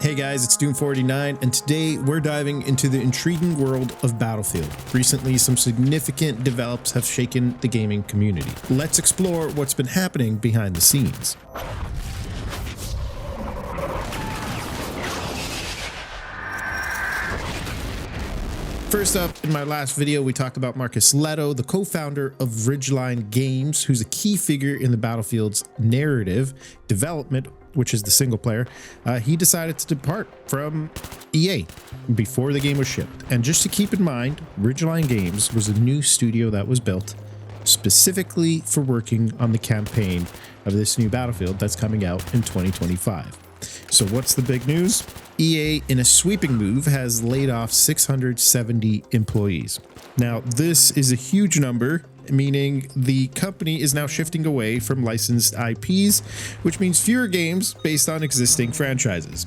Hey guys, it's Doom49, and today we're diving into the intriguing world of Battlefield. Recently, some significant develops have shaken the gaming community. Let's explore what's been happening behind the scenes. First up, in my last video, we talked about Marcus Leto, the co-founder of Ridgeline Games, who's a key figure in the Battlefield's narrative development, which is the single player. He decided to depart from EA before the game was shipped. And just to keep in mind, Ridgeline Games was a new studio that was built specifically for working on the campaign of this new Battlefield that's coming out in 2025. So what's the big news? EA, in a sweeping move, has laid off 670 employees. Now, this is a huge number, meaning the company is now shifting away from licensed IPs, which means fewer games based on existing franchises.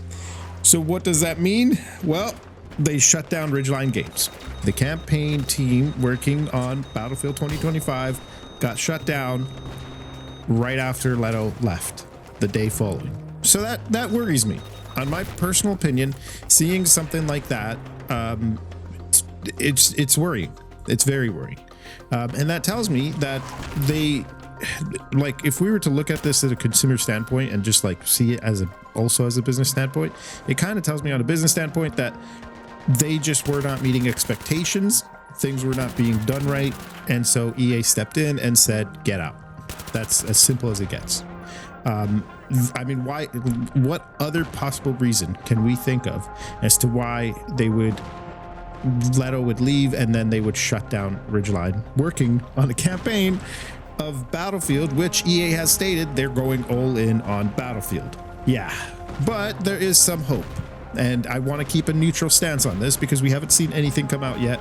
So what does that mean? Well, they shut down Ridgeline Games. The campaign team working on Battlefield 2025 got shut down right after Leto left, the day following. So that worries me. On my personal opinion, seeing something like that, it's worrying. It's very worrying. And that tells me that they, like, if we were to look at this at a consumer standpoint and just like see it as also as a business standpoint, it kind of tells me on a business standpoint that they just were not meeting expectations. Things were not being done right. And so EA stepped in and said, get out. That's as simple as it gets. I mean, why? What other possible reason can we think of as to why Leto would leave and then they would shut down Ridgeline, working on a campaign of Battlefield, which EA has stated they're going all in on Battlefield. Yeah, but there is some hope, and I want to keep a neutral stance on this because we haven't seen anything come out yet.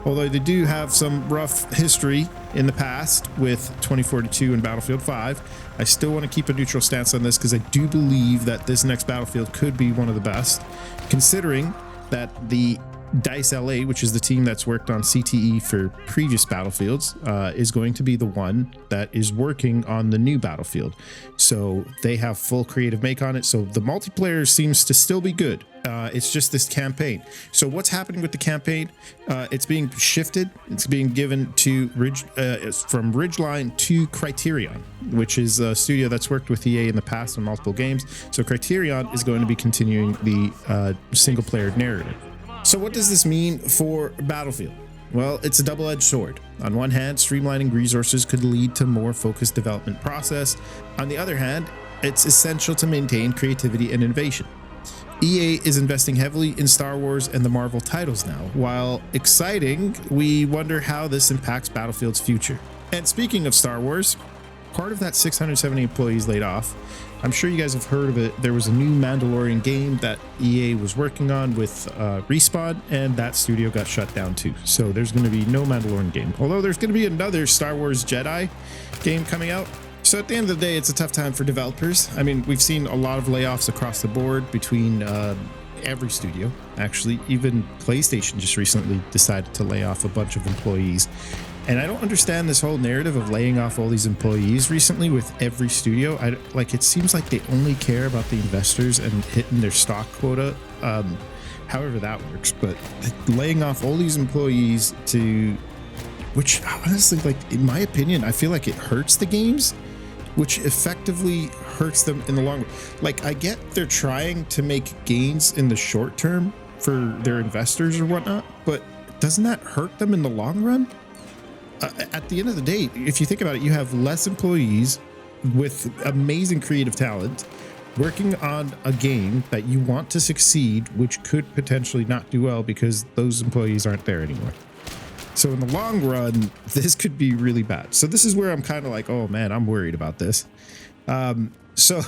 Although they do have some rough history in the past with 2042 and Battlefield 5, I still want to keep a neutral stance on this because I do believe that this next Battlefield could be one of the best, considering that the DICE LA, which is the team that's worked on CTE for previous Battlefields, is going to be the one that is working on the new Battlefield. So they have full creative make on it. So the multiplayer seems to still be good. It's just this campaign. So what's happening with the campaign? It's being shifted. It's being given to from Ridgeline to Criterion, which is a studio that's worked with EA in the past on multiple games. So Criterion is going to be continuing the single player narrative. So what does this mean for Battlefield? Well, it's a double-edged sword. On one hand, streamlining resources could lead to more focused development process. On the other hand, it's essential to maintain creativity and innovation. EA is investing heavily in Star Wars and the Marvel titles now. While exciting, we wonder how this impacts Battlefield's future. And speaking of Star Wars, part of that 670 employees laid off, I'm sure you guys have heard of it. There was a new Mandalorian game that EA was working on with Respawn, and that studio got shut down too. So there's going to be no Mandalorian game. Although there's going to be another Star Wars Jedi game coming out. So at the end of the day, it's a tough time for developers. I mean, we've seen a lot of layoffs across the board between every studio. Actually, even PlayStation just recently decided to lay off a bunch of employees. And I don't understand this whole narrative of laying off all these employees recently with every studio. It seems like they only care about the investors and hitting their stock quota, however that works. But laying off all these employees which honestly, like, in my opinion, I feel like it hurts the games, which effectively hurts them in the long run. Like, I get they're trying to make gains in the short term for their investors or whatnot, but doesn't that hurt them in the long run? At the end of the day, if you think about it, you have less employees with amazing creative talent working on a game that you want to succeed, which could potentially not do well because those employees aren't there anymore. So in the long run, this could be really bad. So this is where I'm kind of like, oh man, I'm worried about this. So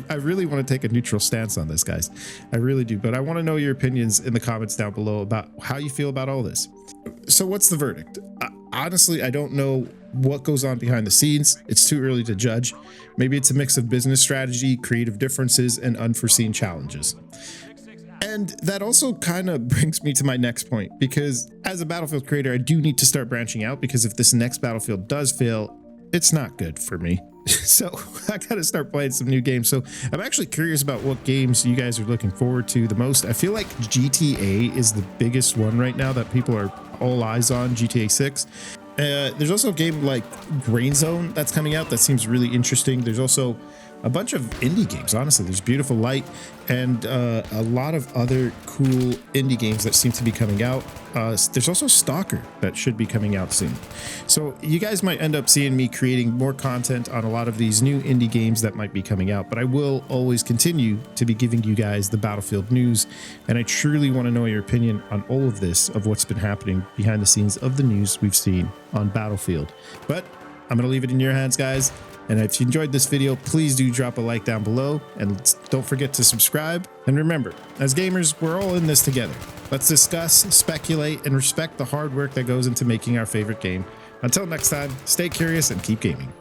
I really want to take a neutral stance on this, guys. I really do. But I want to know your opinions in the comments down below about how you feel about all this. So what's the verdict? Honestly, I don't know what goes on behind the scenes. It's too early to judge. Maybe it's a mix of business strategy, creative differences, and unforeseen challenges. And that also kind of brings me to my next point, because as a Battlefield creator, I do need to start branching out, because if this next Battlefield does fail, it's not good for me. So I gotta start playing some new games. So I'm actually curious about what games you guys are looking forward to the most. I feel like GTA is the biggest one right now that people are all eyes on, GTA 6. There's also a game like Grain Zone that's coming out that seems really interesting. There's also a bunch of indie games. Honestly, there's Beautiful Light and a lot of other cool indie games that seem to be coming out. There's also Stalker that should be coming out soon. So you guys might end up seeing me creating more content on a lot of these new indie games that might be coming out, but I will always continue to be giving you guys the Battlefield news. And I truly want to know your opinion on all of this, of what's been happening behind the scenes of the news we've seen on Battlefield. But I'm going to leave it in your hands, guys. And if you enjoyed this video, please do drop a like down below and don't forget to subscribe. And remember, as gamers, we're all in this together. Let's discuss, speculate, and respect the hard work that goes into making our favorite game. Until next time, stay curious and keep gaming.